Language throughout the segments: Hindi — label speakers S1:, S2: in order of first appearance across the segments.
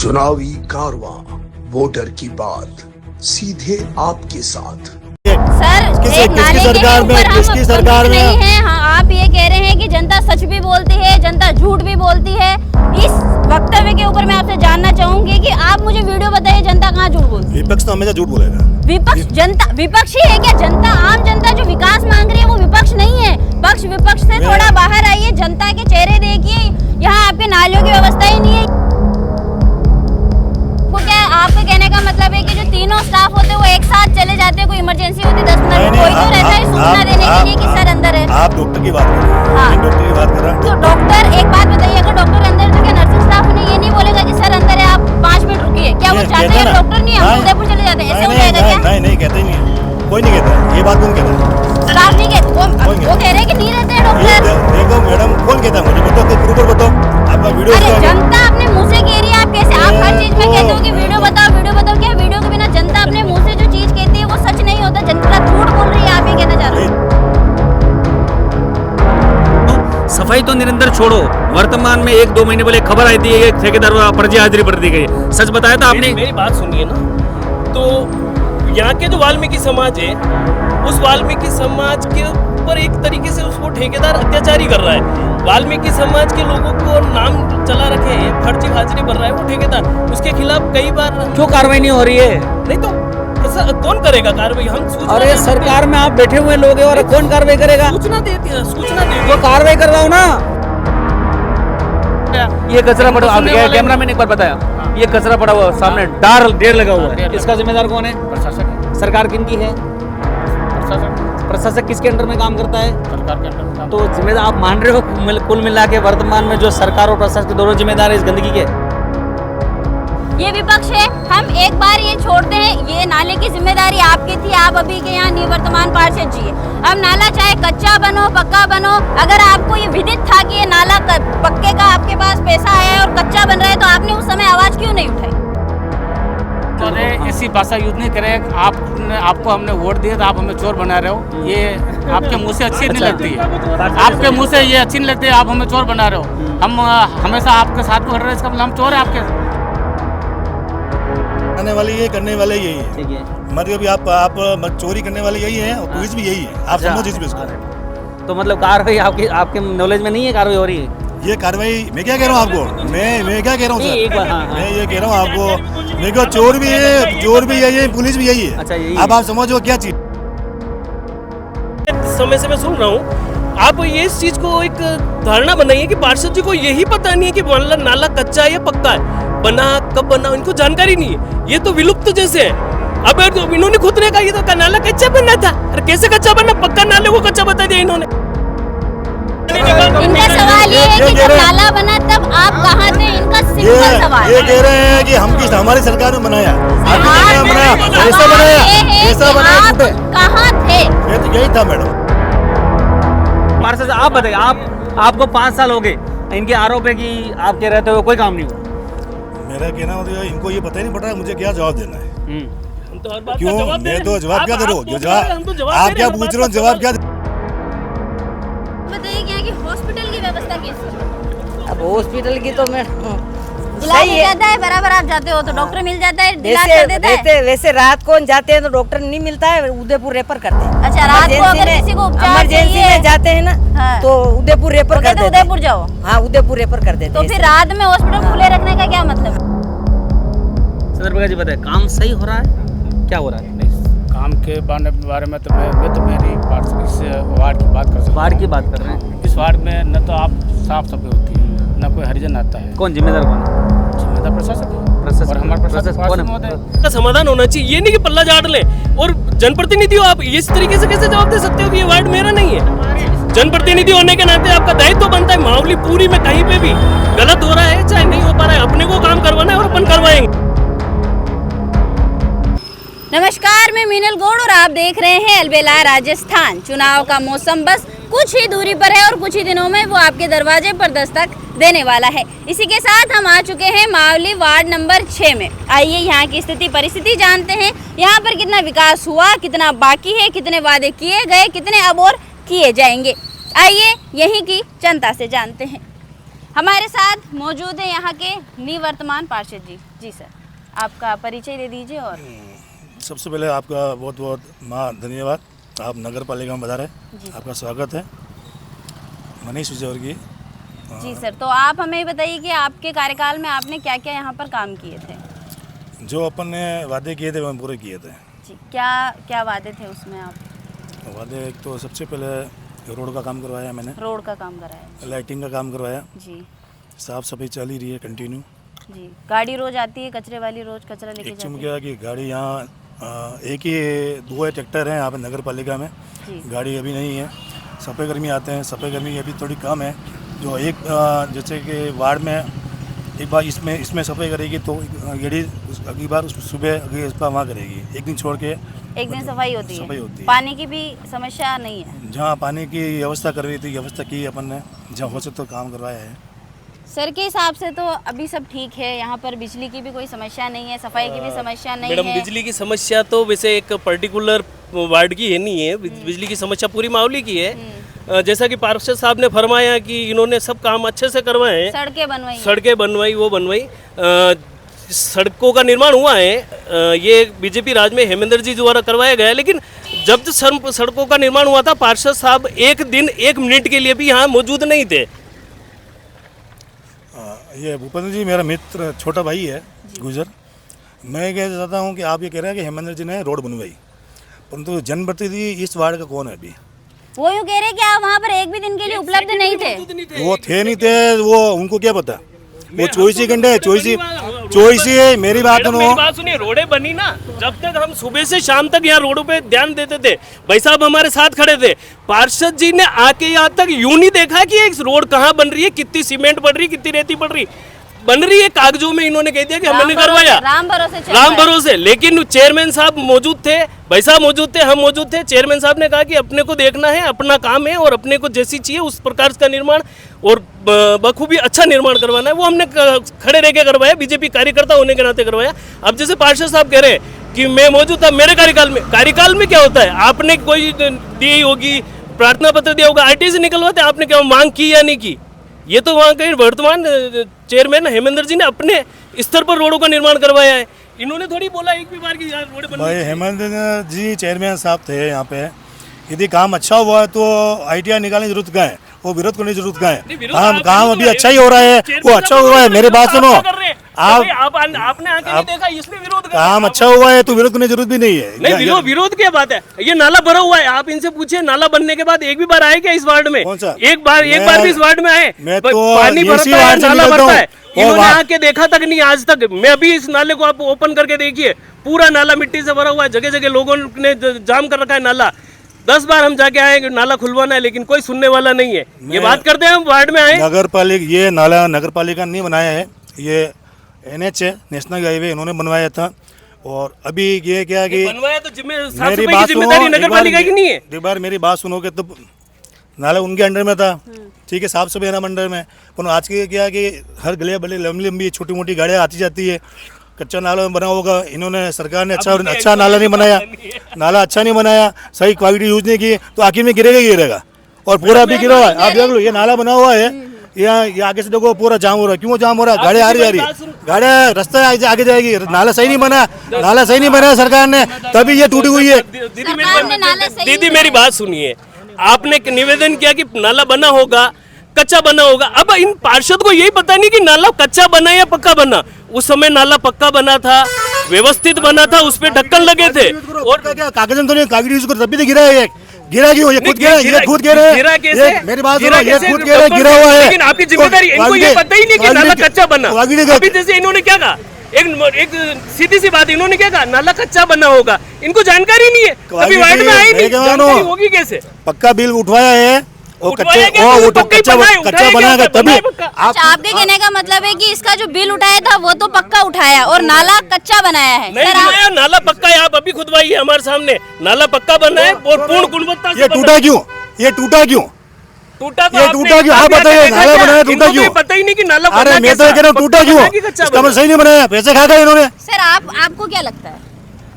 S1: चुनावी कारवां, वोटर की बात, सीधे आपके साथ।
S2: सर
S3: किसकी सरकार में, किसकी सरकार में
S2: नहीं है। हाँ, आप ये कह रहे हैं कि जनता सच भी बोलती है, जनता झूठ भी बोलती है। इस वक्तव्य के ऊपर मैं आपसे जानना चाहूंगी कि आप मुझे वीडियो बताइए, जनता कहाँ झूठ बोलती है?
S3: विपक्ष तो हमेशा झूठ बोलेगा।
S2: विपक्ष जनता विपक्ष ही है क्या? जनता, आम जनता जो विकास मांग रही है वो विपक्ष नहीं है। पक्ष विपक्ष से थोड़ा बाहर आइए, जनता के चेहरे देखिए। यहाँ आपके नालियों की व्यवस्था ही नहीं है। वो क्या आपके कहने का मतलब है कि जो तीनों स्टाफ होते हैं वो एक साथ चले जाते हैं, कोई इमरजेंसी होती 10 मिनट में कोई तो रहता है सूचना देने के लिए कि सर अंदर है।
S3: आप डॉक्टर की बात कर रहे हैं।
S2: हाँ।
S3: डॉक्टर की बात कर रहे हैं
S2: तो डॉक्टर, एक बात बताइए, अगर डॉक्टर अंदर तो क्या नर्सिंग स्टाफ उन्हें ये नहीं बोलेगा कि सर अंदर है, आप 5 मिनट रुकिए? क्या वो चाहते हैं डॉक्टर नहीं हम उदयपुर चले जाते हैं? ऐसे हो जाएगा क्या?
S3: नहीं कहते ही नहीं, कोई नहीं कहता। ये बात कौन कहता है?
S2: स्टाफ नहीं कहते, वो कह रहे हैं कि नहीं रहते हैं डॉक्टर।
S3: देखो मैडम, कौन कहता है? मुझे बताओ, प्रूफ बताओ आपका वीडियो।
S2: अरे जनता अपने मुंह से कह रही है, आप कैसे? आप हर चीज में कहते हो कि वीडियो बताओ, वीडियो बताओ। क्या वीडियो के बिना जनता अपने मुंह से जो चीज कहती है वो सच नहीं होता? जनता झूठ बोल रही है, आप ये कहना चाह रहे हो?
S4: सफाई तो निरंतर छोड़ो, वर्तमान में 1-2 महीने पहले खबर आई थी एक ठेकेदार फर्जी हाजिरी पर दी गई। सच बताया था आपने?
S5: मेरी बात सुनिए ना, तो यहाँ के जो वाल्मीकि समाज है, उस वाल्मीकि समाज के ऊपर एक तरीके से उसको ठेकेदार अत्याचारी कर रहा है। वाल्मीकि समाज के लोगों को नाम चला रखे हैं, फर्जी हाजिरी भर रहा है वो ठेकेदार। उसके खिलाफ कई बार
S4: क्यों कार्रवाई नहीं हो रही है?
S5: नहीं तो कौन करेगा कार्रवाई? हम
S4: अरे सरकार में आप बैठे हुए लोग हैं और कौन कार्रवाई करेगा?
S5: सूचना देती है, सूचना देती
S4: वो कार्रवाई कर रहा हूँ ना। ये कचरा पड़ा, आप कैमरा मैन एक बार बताया, ये कचरा पड़ा हुआ सामने ढेर लगा हुआ है, इसका जिम्मेदार कौन है? प्रशासक। सरकार किनकी है? प्रशासक किसके अंडर में काम करता है? सरकार के अंडर। तो जिम्मेदार आप मान रहे हो कुल मिला के वर्तमान में जो सरकार और प्रशासक दोनों जिम्मेदार है इस गंदगी के?
S2: ये विपक्ष है। हम एक बार ये छोड़ते हैं, ये नाले की जिम्मेदारी आपकी थी, आप अभी के यहाँ निवर्तमान पार्षद जी है। अब नाला चाहे कच्चा बनो पक्का बनो, अगर आपको ये विदित था कि ये नाला पक्के का आपके पास पैसा है और कच्चा बन रहा है, तो आपने उस समय आवाज क्यों नहीं उठाई?
S6: ऐसी भाषा यूज नहीं करें। आपको हमने वोट दिया तो आप हमें चोर बना रहे हो, ये आपके मुंह से अच्छी नहीं लगती है। आपके मुंह से ये अच्छी नहीं लगती है, आप हमें चोर बना रहे हो। हम हमेशा आपके साथ में खड़े रहे, इसका मतलब हम चोर है आपके?
S3: करने वाले ये, करने वाले यही है।
S4: ठीक है,
S3: मतलब आप चोरी करने वाले यही है और पुलिस भी यही है। आप समझ इस इसको।
S4: तो मतलब कार्रवाई आपके नॉलेज में नहीं है? कार्रवाई हो रही है?
S3: ये कार्रवाई मैं क्या कह रहा हूँ आपको, मैं क्या कह रहा हूँ सर, मैं ये कह रहा हूँ आपको, देखो चोर भी यही है, पुलिस भी यही है।
S4: अच्छा, यही
S3: अब आप समझो क्या चीज।
S5: समय से मैं सुन रहा हूँ, आप ये इस चीज को एक धारणा बनाइए कि पार्षद जी को यही पता नहीं है कि नाला कच्चा है या पक्का है, बना कब बना, इनको जानकारी नहीं है। ये तो विलुप्त जैसे है। अब इन्होंने खुद ने कहा ये तो नाला कच्चा बनना था, अरे कैसे कच्चा बनना? पक्का नाले को कच्चा बता दिया इन्होंने।
S2: इनका सवाल ये है कि जब नाला बना तब आप कहाँ थे? इनका सिंपल सवाल।
S3: ये कह रहे हैं कि हमारी सरकार ने बनाया,
S2: ऐसा बनाया, कहाँ थे?
S3: यही था मैडम।
S4: पार्षद आप बताइए, आपको 5 साल हो गए, इनके आरोप है कि आपके रहते हुए कोई काम नहीं हुआ।
S3: मेरा कहना मतलब इनको ये पता ही नहीं पड़ रहा है मुझे क्या जवाब देना है।
S5: हम तो हर बात
S3: क्यों?
S5: का जवाब
S3: मैं तो जवाब क्या दे रहा हूँ?
S5: आप
S3: क्या पूछ रहे हो? जवाब क्या?
S2: बताइए क्या कि हॉस्पिटल की व्यवस्था कैसी है?
S7: अब हॉस्पिटल की तो मैं
S2: इलाज हो जाता है, बराबर आप जाते हो तो डॉक्टर मिल जाता है, इलाज कर देता है।
S7: वैसे रात को जाते हैं तो डॉक्टर नहीं मिलता है, उदयपुर रेफर करते हैं।
S2: अच्छा, रात को अगर किसी को उपचार
S7: इमरजेंसी में जाते हैं ना,
S2: हाँ।
S7: तो उदयपुर रेफर कर देते हैं।
S2: उदयपुर जाओ।
S7: हाँ, उदयपुर रेफर कर देते
S2: तो
S7: हैं।
S2: फिर रात में हॉस्पिटल खुले रखने का क्या मतलब है?
S4: सदर जी बताए, काम सही हो रहा है? क्या हो रहा है?
S6: काम के बारे में तो मैं तो मेरी इस वार्ड की बात कर सकता हूँ।
S4: वार्ड की बात कर रहे हैं?
S6: इस वार्ड में न तो आप साफ सफाई होती है, न कोई हरिजन आता है।
S4: कौन जिम्मेदार? कौन
S6: जिम्मेदार? प्रशासक है। और हमारे प्रशासक कौन
S5: का समाधान होना चाहिए। ये नहीं कि पल्ला झाड़ ले। और जनप्रतिनिधि हो आप, इस तरीके से कैसे जवाब दे सकते हो कि ये वार्ड मेरा नहीं है? जनप्रतिनिधि होने के नाते आपका दायित्व तो बनता है, मावली पूरी में कहीं पे भी गलत हो रहा है चाहे नहीं हो पा रहा है, अपने को काम करवाना है और अपन करवाएंगे।
S2: नमस्कार, मैं मीनल गौड़ और आप देख रहे हैं अलबेला राजस्थान। चुनाव का मौसम बस कुछ ही दूरी पर है और कुछ ही दिनों में वो आपके दरवाजे पर दस्तक देने वाला है। इसी के साथ हम आ चुके हैं मावली वार्ड नंबर 6 में। आइए यहाँ की स्थिति परिस्थिति जानते हैं। यहाँ पर कितना विकास हुआ, कितना बाकी है, कितने वादे किए गए, कितने अब और किए जाएंगे। आइए यहीं की जनता से जानते हैं। हमारे साथ मौजूद है यहाँ के निवर्तमान पार्षद जी। जी सर, आपका परिचय दे दीजिए। और
S3: सबसे पहले आपका बहुत बहुत माँ धन्यवाद, आप नगर पालिका में बता रहे, आपका स्वागत है। मनीष विजयवर्गीय।
S2: जी सर, तो आप हमें बताइए कि आपके कार्यकाल में आपने क्या क्या यहाँ पर काम किए थे?
S3: जो अपन ने वादे किए थे वो हम पूरे किए थे।
S2: जी, क्या क्या वादे थे उसमें आप?
S3: वादे एक तो सबसे पहले रोड का काम करवाया मैंने,
S2: रोड का काम कराया
S3: लाइटिंग का काम करवाया,
S2: जी।
S3: साफ सफाई चल ही रही है कंटिन्यू
S2: जी, गाड़ी रोज आती है कचरे वाली, रोज कचरा लेके
S3: एक
S2: जाती है?
S3: क्या कि गाड़ी यहाँ एक ही 2 ट्रैक्टर हैं यहाँ पे नगर पालिका में,
S2: जी।
S3: गाड़ी अभी नहीं है। सफाई कर्मी आते हैं, सफाई कर्मी अभी थोड़ी कम है। जो एक जैसे कि वार्ड में एक बार इसमें सफाई करेगी तो गाड़ी अगली बार सुबह अगली इस बार वहाँ करेगी, एक दिन छोड़ के
S2: एक दिन सफाई होती
S3: सफाई
S2: है।
S3: होती है।
S2: पानी की भी समस्या नहीं है?
S3: जहाँ पानी की व्यवस्था कर रही थी, व्यवस्था की अपन ने, जहाँ हो सकता तो काम करवाया है।
S2: सर के हिसाब से तो अभी सब ठीक है, यहाँ पर बिजली की भी कोई समस्या नहीं है, सफाई की भी समस्या नहीं
S5: मैडम,
S2: है।
S5: बिजली की समस्या तो वैसे एक पर्टिकुलर वार्ड की है नहीं है, बिजली की समस्या पूरी मावली की है। जैसा कि पार्षद साहब ने फरमाया कि इन्होंने सब काम अच्छे से करवाए हैं, सड़कें बनवाई वो बनवाई, सड़कों का निर्माण हुआ है। ये बीजेपी राज में हेमेंद्र जी द्वारा करवाया गया है। लेकिन जब सड़कों का निर्माण हुआ था, पार्षद साहब एक दिन 1 मिनट के लिए भी यहाँ मौजूद नहीं थे।
S3: ये भूपेंद्र जी मेरा मित्र, छोटा भाई है गुजर। मैं कह चाहता हूँ कि आप ये कह रहे हैं कि हेमेंद्र जी ने रोड बनवाई, परंतु जनप्रतिनिधि इस वार्ड का कौन है अभी?
S2: वो यूँ कह रहे कि आप वहाँ पर एक भी दिन के लिए उपलब्ध नहीं थे।
S3: वो थे नहीं थे, वो उनको क्या पता, वो 24 घंटे 24 है। मेरी बात
S5: सुनिए, रोडें बनी ना, जब तक हम सुबह से शाम तक यहाँ रोडों पे ध्यान देते थे, भाई साहब हमारे साथ खड़े थे। पार्षद जी ने आके यहाँ तक यूं नहीं देखा कि एक रोड कहाँ बन रही है, कितनी सीमेंट पड़ रही, कितनी रेती पड़ रही, बन रही है कागजों में। इन्होंने कह दिया कि हमने करवाया, राम भरोसे। लेकिन चेयरमैन साहब मौजूद थे, भाई साहब मौजूद थे, हम मौजूद थे। चेयरमैन साहब ने कहा कि अपने को देखना है, अपना काम है और अपने को जैसी चाहिए उस प्रकार का निर्माण और बखूबी अच्छा निर्माण करवाना है, वो हमने खड़े रह के करवाया, बीजेपी कार्यकर्ता होने के नाते करवाया। अब जैसे पार्षद साहब कह रहे हैं कि मैं मौजूद था मेरे कार्यकाल में क्या होता है? आपने कोई दी होगी, प्रार्थना पत्र दिया होगा, आरटीआई से निकलवाते, आपने क्या मांग की या नहीं की? ये तो वहाँ के वर्तमान चेयरमैन हेमेंद्र जी ने अपने स्तर पर रोडों का निर्माण करवाया है। इन्होंने थोड़ी बोला एक भी बार की रोड बन।
S3: भाई हेमेंद्र जी चेयरमैन साहब थे यहाँ पे, यदि काम अच्छा हुआ है तो आईटीआई निकालने की जरूरत क्या है, वो विरोध करने की जरूरत क्या है? काम अभी अच्छा ही हो रहा है, वो अच्छा हुआ है। मेरी बात सुनो,
S5: आपने आके नहीं देखा इसलिए विरोध कर रहे हैं।
S3: काम अच्छा हुआ है तो विरोध करने की जरूरत भी नहीं है।
S5: नहीं, विरोध क्या बात है? ये नाला भरा हुआ है, आप इनसे पूछिए नाला बनने के बाद एक भी बार आए क्या इस वार्ड में?
S3: कौन सा?
S5: एक बार भी इस वार्ड में आए?
S3: मैं तो
S5: पानी भरता है, नाला भरता है, इन्होंने आके देखा तक नहीं आज तक। मैं अभी इस नाले को आप ओपन करके देखिए, पूरा नाला मिट्टी से भरा हुआ है, जगह जगह लोगों ने जाम कर रखा है नाला। 10 बार हम जाके आए कि नाला खुलवाना है, लेकिन कोई सुनने वाला नहीं है। ये बात करते हैं हम वार्ड में आए।
S3: नगर पालिका, ये नाला नगर पालिका नहीं बनाया है, ये NH है, नेशनल हाईवे, इन्होंने बनवाया था। और अभी ये क्या कि
S5: बनवाया तो मेरी बात जिम्मेदारी नगर पालिका की नहीं है।
S3: एक बार मेरी बात सुनोगे तो नाला उनके अंडर में था, ठीक है, साफ सफाई अंडर में। पर आज के क्या कि हर गले बले लंबी लंबी छोटी मोटी गाड़ियाँ आती जाती है, कच्चा नाला बना होगा। इन्होंने सरकार ने अच्छा नाला नहीं बनाया, नाला अच्छा नहीं बनाया, सही क्वालिटी यूज नहीं की, तो आखिर में गिरेगा। और पूरा भी गिरा हुआ है। आप देख लो, ये नाला बना हुआ है, यहाँ ये आगे से देखो पूरा जाम हो रहा है। क्यों जाम हो रहा है? गाड़ियाँ आ रही, गाड़ियाँ रास्ता आगे जाएगी। नाला सही नहीं बना सरकार ने, तभी ये टूटी हुई है।
S5: दीदी मेरी बात सुनिए, आपने निवेदन किया कि नाला बना होगा, कच्चा बना होगा। अब इन पार्षद को यही पता नहीं कि नाला कच्चा बना या पक्का बना। उस समय नाला पक्का बना था, व्यवस्थित बना था, उस पे ढक्कन लगे थे। और
S3: कागज तो नहीं, कागज यूज कर तभी तो गिरा क्यों? ये खुद गिरा है। मेरी बात सुनो, ये खुद गिरा हुआ है।
S5: लेकिन आपकी जिम्मेदारी, इनको ये पता ही नहीं कि नाला कच्चा बना। अभी जैसे इन्होंने क्या कहा, एक सीधी सी बात, इन्होंने क्या कहा, नाला कच्चा बना होगा, इनको जानकारी नहीं है, कभी वार्ड में आई नहीं, जानकारी होगी कैसे?
S3: पक्का बिल उठवाया है, वो कच्चा बनाएगा तभी।
S2: आपके कहने का मतलब है कि इसका जो बिल उठाया था वो तो पक्का उठाया और नाला कच्चा बनाया है?
S5: नहीं बनाया, नाला पक्का है। आप अभी खुदवाइए हमारे सामने, नाला पक्का बना है और पूर्ण गुणवत्ता से।
S3: ये टूटा क्यों?
S5: टूटा तो
S3: ये टूटा क्यों? आप बताइए, नाला बनाया टूटा क्यों?
S5: पता ही नहीं कि नाला।
S3: अरे मैं तो कह रहा हूँ टूटा क्यों? इसका मतलब सही नहीं बनाया, पैसे खा गए इन्होंने।
S2: सर आपको क्या लगता है?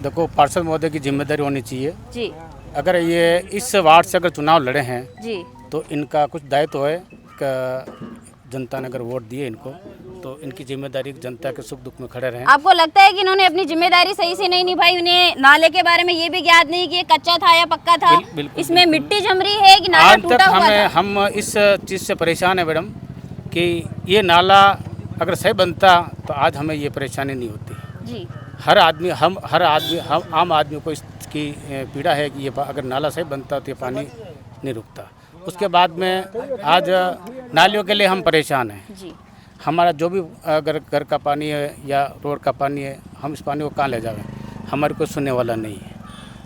S6: देखो, पार्षद महोदय की जिम्मेदारी होनी चाहिए
S2: जी।
S6: अगर ये इस वार्ड से अगर चुनाव लड़े हैं
S2: जी,
S6: तो इनका कुछ दायित्व है जनता ने अगर वोट दिए इनको तो इनकी जिम्मेदारी जनता के सुख दुख में खड़े रहें।
S2: आपको लगता है कि इन्होंने अपनी जिम्मेदारी सही से नहीं निभाई? उन्हें नाले के बारे में ये भी ज्ञात नहीं कि ये कच्चा था या पक्का था,
S6: बिल्कुल,
S2: इसमें मिट्टी जम रही है कि नाला
S6: आज
S2: टूटा
S6: तक
S2: हुआ था?
S6: हम इस चीज़ से परेशान है मैडम कि ये नाला अगर सही बनता तो आज हमें ये परेशानी नहीं होती।
S2: जी,
S6: हम आम आदमी को इसकी पीड़ा है कि ये अगर नाला सही बनता तो ये पानी नहीं रुकता। उसके बाद में आज नालियों के लिए हम परेशान हैं।
S2: जी,
S6: हमारा जो भी अगर घर का पानी है या रोड का पानी है, हम इस पानी को कहाँ ले जाएं? हमारे कोई सुनने वाला नहीं है।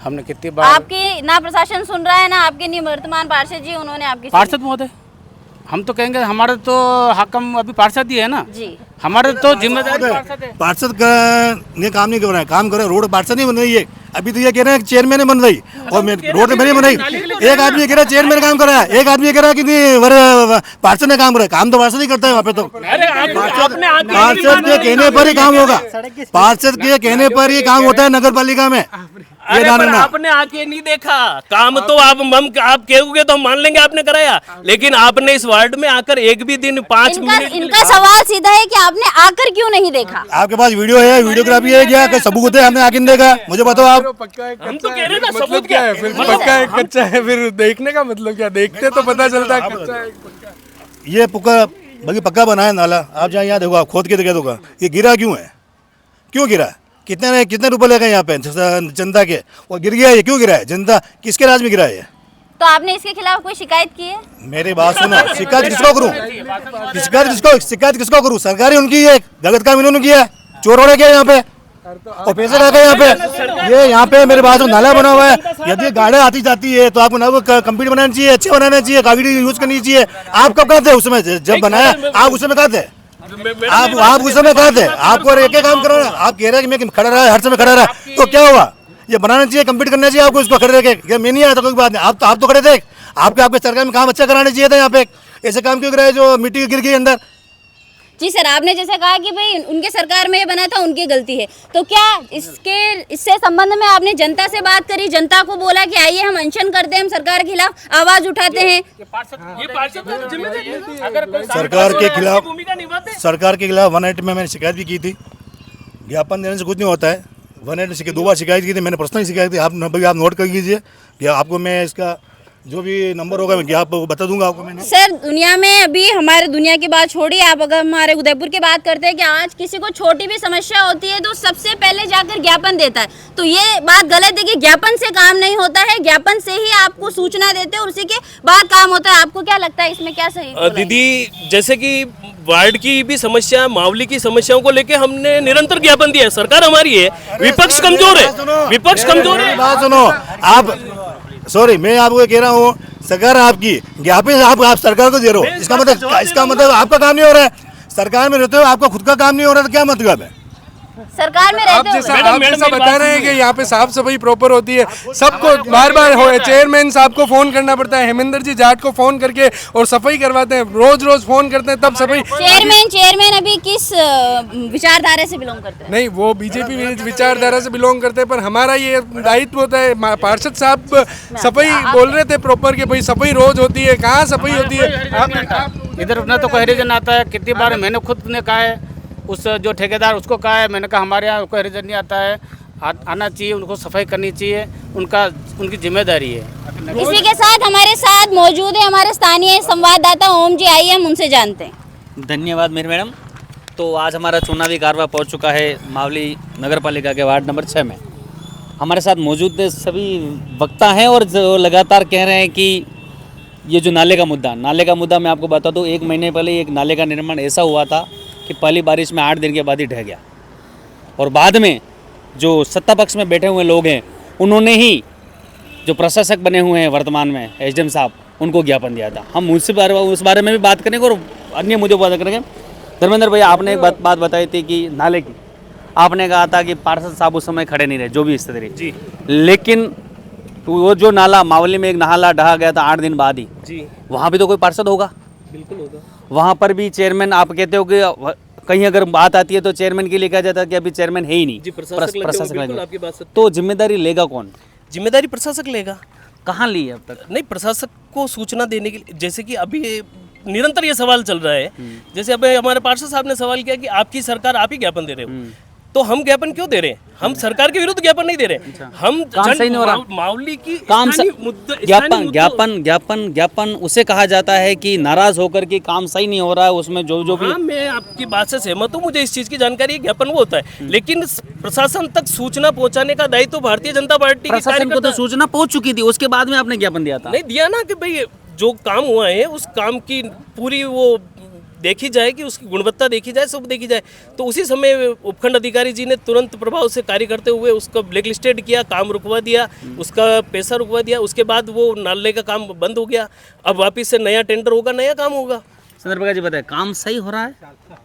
S6: हमने कितनी बार
S2: आपकी ना प्रशासन सुन रहा है ना आपके निवर्तमान पार्षद जी, उन्होंने आपकी
S6: पार्षद महोदय, हम तो कहेंगे हमारे तो हकम अभी पार्षद ही है ना
S2: जी,
S6: हमारे तो जिम्मेदारी पार्षद है।
S3: पार्षद का ये काम नहीं कर रहा है, काम कर रहा है, रोड पार्षद नहीं बन रही है। अभी तो ये कह रहे हैं चेयरमैन नहीं बन रही और रोड नहीं बन रही। एक आदमी कह रहा है चेयरमैन काम कर रहा है, एक आदमी कह रहा है कि पार्षद ने काम कर रहा है। काम तो पार्षद ही करता है वहाँ पे। तो पार्षद के कहने पर ही काम होगा, पार्षद के कहने पर ही काम होता है नगर पालिका में।
S5: अरे पर आपने आके नहीं देखा काम तो आप कहोगे तो हम मान लेंगे आपने कराया, लेकिन आपने इस वार्ड में आकर एक भी दिन 5 मिनट
S2: इनका सवाल सीधा है कि आपने आकर क्यों नहीं देखा?
S3: आपके पास वीडियो है, वीडियोग्राफी है क्या? कोई सबूत है? हमने आके नहीं देखा, मुझे बताओ आप।
S5: हम तो कह रहे ना
S8: मतलब
S5: सबूत
S8: क्या है? फिर पक्का है कच्चा है, फिर देखने का मतलब क्या? देखते तो पता चलता है कच्चा है पक्का।
S3: ये बाकी पक्का बना है नाला। आप जहाँ यहाँ देखो, आप खोद के देखे होगा ये गिरा क्यों है, क्यों गिरा है? कितने रुपए लगे यहाँ पे जनता के, और गिर गया। ये क्यों गिरा है? जनता किसके राज में गिरा है?
S2: तो आपने इसके खिलाफ कोई शिकायत की है?
S3: मेरी बात सुनो, शिकायत किसको करूँ? शिकायत किसको करूँ? सरकारी उनकी है, गलत काम इन्होंने किया, चोर हो किया यहाँ पे और पैसे लगा यहाँ पे। ये यहाँ पे मेरे बात नाला बना हुआ है, यदि गाड़ियाँ आती जाती है तो आपको ना कंप्लीट बनाना चाहिए, अच्छे बनाना चाहिए, कागड़ी यूज करनी चाहिए। आप कब कहते उस समय जब बनाया, आप उस समय कहते आप उस समय कहा थे आपको एक काम करो ना। आप कह रहे हैं कि मैं खड़ा रहा, हर समय खड़ा रहा, तो क्या हुआ? ये बनाना चाहिए, कंप्लीट करना चाहिए आपको इसको खड़े रह। मैं नहीं आया तो कोई बात नहीं, आप तो खड़े थे। आपके सरकार में काम अच्छा कराना चाहिए था। यहाँ पे ऐसे काम क्यों कराए जो मिट्टी गिर गई अंदर?
S2: जी सर, आपने जैसे कहा कि भाई उनके सरकार में ये बना था, उनकी गलती है, तो क्या इससे संबंध में आपने जनता से बात करी? जनता को बोला कि आइए हम अनशन करते हैं, हम सरकार के खिलाफ आवाज उठाते हैं?
S3: सरकार के खिलाफ 180 में मैंने शिकायत भी की थी। ज्ञापन देने से कुछ नहीं होता है। 180 2 बार शिकायत की थी मैंने, पर्सनली शिकायत की। आप नोट कर लीजिए कि आपको मैं इसका जो भी नंबर होगा मैं आपको बता दूंगा आपको मैंने।
S2: सर, दुनिया में अभी हमारे दुनिया की बात छोड़िए, आप अगर हमारे उदयपुर की बात करते हैं कि आज किसी को छोटी भी समस्या होती है तो सबसे पहले जाकर ज्ञापन देता है, तो ये बात गलत है कि ज्ञापन से काम नहीं होता है। ज्ञापन से ही आपको सूचना देते हैं और उसी के बाद काम होता है। आपको क्या लगता है इसमें क्या सही?
S5: दीदी, जैसे कि वार्ड की भी समस्या, मावली की समस्याओं को लेके हमने निरंतर ज्ञापन दिया है। सरकार हमारी है, विपक्ष कमजोर है, विपक्ष कमजोर है।
S3: बात सुनो आप, सॉरी मैं आपको कह रहा हूँ, सरकार आपकी, ज्ञापन आप सरकार को दे रहे हो। इसका मतलब आपका काम नहीं हो रहा है। सरकार में रहते हो, आपका खुद का काम नहीं हो रहा, तो क्या मतलब है?
S2: सरकार में
S8: आप
S2: रहते
S8: जैसा बता रहे हैं कि यहाँ पे साफ सफाई प्रॉपर होती है, सबको बार बार हो चेयरमैन साहब को फोन करना पड़ता है, हेमेंद्र जी जाट को फोन करके और सफाई करवाते हैं, रोज फोन करते हैं तब सफाई।
S2: चेयरमैन अभी किस विचारधारा से बिलोंग करते हैं?
S8: नहीं, वो बीजेपी विचारधारा से बिलोंग करते हैं, पर हमारा ये दायित्व होता है। पार्षद साहब सफाई बोल रहे थे प्रॉपर कि भाई सफाई रोज होती है, कहाँ सफाई होती है?
S6: इधर अपना तो कोई रीजन आता है। कितनी बार मैंने खुद ने कहा है, उस जो ठेकेदार उसको कहा है, मैंने कहा हमारे यहाँ कोई रीजन नहीं आता है, आना चाहिए, उनको सफाई करनी चाहिए, उनकी जिम्मेदारी है।
S2: इसी के साथ हमारे साथ मौजूद है हमारे स्थानीय संवाददाता ओम जी, आइए हम उनसे जानते हैं।
S4: धन्यवाद मेरी मैडम। तो आज हमारा चुनावी कारवा पहुंच चुका है मावली नगर पालिका के वार्ड नंबर 6 में। हमारे साथ मौजूद सभी वक्ता हैं और जो लगातार कह रहे हैं कि ये जो नाले का मुद्दा मैं आपको बता दूं, 1 महीने पहले एक नाले का निर्माण ऐसा हुआ था कि पहली बारिश में 8 दिन के बाद ही ढह गया, और बाद में जो सत्ता पक्ष में बैठे हुए लोग हैं उन्होंने ही जो प्रशासक बने हुए हैं वर्तमान में एसडीएम साहब, उनको ज्ञापन दिया था। हम उस बारे में भी बात करेंगे और अन्य मुद्दों पर बात करेंगे। धर्मेंद्र भैया, आपने एक बात बताई थी कि नाले की, आपने कहा था कि पार्षद साहब उस समय खड़े नहीं रहे, जो भी स्थिति रही जी, लेकिन वो जो नाला मावली में एक नाला ढहा गया था 8 दिन बाद ही जी, वहाँ भी तो कोई पार्षद होगा?
S5: बिल्कुल होगा।
S4: वहाँ पर भी चेयरमैन, आप कहते हो कि कहीं अगर बात आती है तो चेयरमैन के लिए कहा जाता है कि अभी चेयरमैन है ही नहीं,
S5: प्रशासक आपकी बात सत्य।
S4: तो जिम्मेदारी लेगा कौन?
S5: जिम्मेदारी प्रशासक लेगा।
S4: कहाँ ली है अब तक?
S5: नहीं, प्रशासक को सूचना देने के लिए, जैसे कि अभी निरंतर ये सवाल चल रहा है। जैसे अब हमारे पार्षद साहब ने सवाल किया कि आपकी सरकार आप ही ज्ञापन दे रहे हो, तो हम ज्ञापन क्यों दे रहे हैं? हम सरकार के विरुद्ध ज्ञापन नहीं दे रहे, हम
S4: काम सही नहीं हो रहा।
S5: मावली की
S4: काम
S5: स्थानीय मुद्दा- स्थानीय
S4: ज्ञापन
S5: मुद्दों-
S4: ज्ञापन ज्ञापन ज्ञापन उसे कहा जाता है कि नाराज होकर के काम सही नहीं हो रहा है, उसमें जो जो भी
S5: हाँ, मैं आपकी बात से सहमत हूँ, मुझे इस चीज की जानकारी है, ज्ञापन वो होता है, लेकिन प्रशासन तक सूचना पहुंचाने का दायित्व भारतीय जनता पार्टी के
S4: प्रशासन को तो
S5: कार्यकर्ता-
S4: सूचना पहुंच चुकी थी, उसके बाद में आपने ज्ञापन दिया था।
S5: नहीं दिया ना कि भाई जो काम हुआ है उस काम की पूरी वो देखी जाए, कि उसकी गुणवत्ता देखी जाए, सब देखी जाए। तो उसी समय उपखंड अधिकारी जी ने तुरंत प्रभाव से कार्य करते हुए उसका ब्लैक लिस्टेड किया, काम रुकवा दिया, उसका पैसा रुकवा दिया। उसके बाद वो नाले का काम बंद हो गया। अब वापस से नया टेंडर होगा, नया काम होगा।
S4: संदर्भ जी बताए काम सही हो रहा है,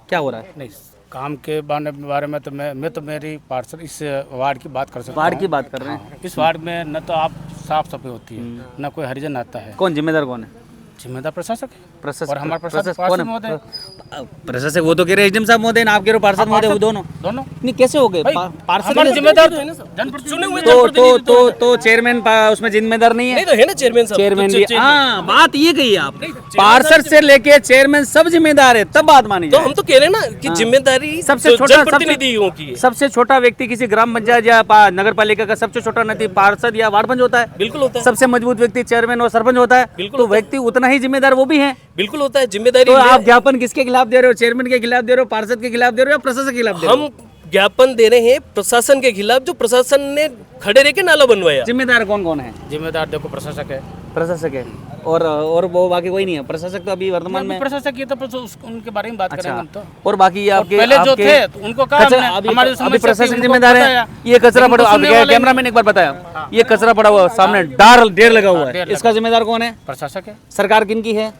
S4: क्या हो रहा है?
S6: नहीं, काम के बारे में तो मैं तो मेरी पार्षद इस वार्ड की बात कर सकता हूँ।
S4: वार्ड की बात कर रहे हैं।
S6: इस वार्ड में न तो आप साफ सफाई होती है, न कोई हरिजन आता है।
S4: कौन जिम्मेदार कौन है?
S6: जिम्मेदार प्रशासक है।
S4: प्रशासक
S6: और हमारे प्रशासक
S4: कौन
S6: पार्षद
S4: है?
S6: महोदय।
S4: प्रशासक वो तो कह रहे एसडीएम साहब महोदय, आप कह रहे हो पार्षद महोदय, वो दोनों
S6: दोनों
S4: नहीं कैसे हो गए? पार्षद
S6: हमारे
S4: नहीं-
S6: जिम्मेदार
S5: है ना सर?
S6: जनप्रतिनिधि
S5: चुने हुए
S4: तो
S5: जनप्रतिनिधि तो-
S4: तो चेयरमैन उसमें जिम्मेदार नहीं है?
S5: नहीं तो है ना चेयरमैन साहब।
S4: चेयरमैन
S5: तो
S4: भी,
S5: चेयरमैन-
S4: हाँ बात ये कही आप,
S5: चेयरमैन
S4: पार्षद से लेके चेयरमैन सब जिम्मेदार है, तब बात मानी
S5: तो
S4: जाए।
S5: हम तो कह रहे हैं ना कि जिम्मेदारी
S4: सबसे छोटा
S5: जनप्रतिनिधियों की है।
S4: सबसे छोटा व्यक्ति किसी ग्राम पंचायत या नगर पालिका का सबसे छोटा नती पार्षद या वार्ड पंच होता है।
S5: बिल्कुल होता है,
S4: सबसे मजबूत व्यक्ति चेयरमैन और सरपंच होता है।
S5: बिल्कुल
S4: तो
S5: होता है।
S4: व्यक्ति उतना ही जिम्मेदार वो भी है।
S5: बिल्कुल होता है जिम्मेदारी।
S4: तो
S5: ले-
S4: आप ज्ञापन किसके खिलाफ दे रहे हो? चेयरमैन के खिलाफ दे रहे हो, पार्षद के खिलाफ दे रहे हो या प्रशासन के खिलाफ दे रहे हो?
S5: हम ज्ञापन दे रहे हैं प्रशासन के खिलाफ, जो प्रशासन ने खड़े रह के नाला बनवाया।
S4: जिम्मेदार कौन कौन है?
S6: जिम्मेदार देखो प्रशासक है।
S4: प्रशासक है और वो बाकी कोई नहीं है। प्रशासक तो अभी वर्तमान में,
S6: प्रशासक ये तो उनके बारे में बात
S4: अच्छा,
S6: करेंगे हम तो।
S4: और बाकी ये आपके
S6: पहले जो
S4: आपके-
S6: थे तो उनको कहा
S4: कचरा-
S6: हमने,
S4: अभी
S6: हमारी
S4: अभी
S6: समस्या थी,
S4: प्रशासन
S6: उनको
S4: जिम्मेदार है।
S6: बताया।
S4: ये कचरा
S6: उनको
S4: पड़ा,
S6: सुनने वाले
S4: कैमरा मैन एक बार बताया, ये कचरा पड़ा हुआ सामने ढेर लगा हुआ है, इसका जिम्मेदार कौन है?
S6: प्रशासक है।
S4: सरकार किनकी है?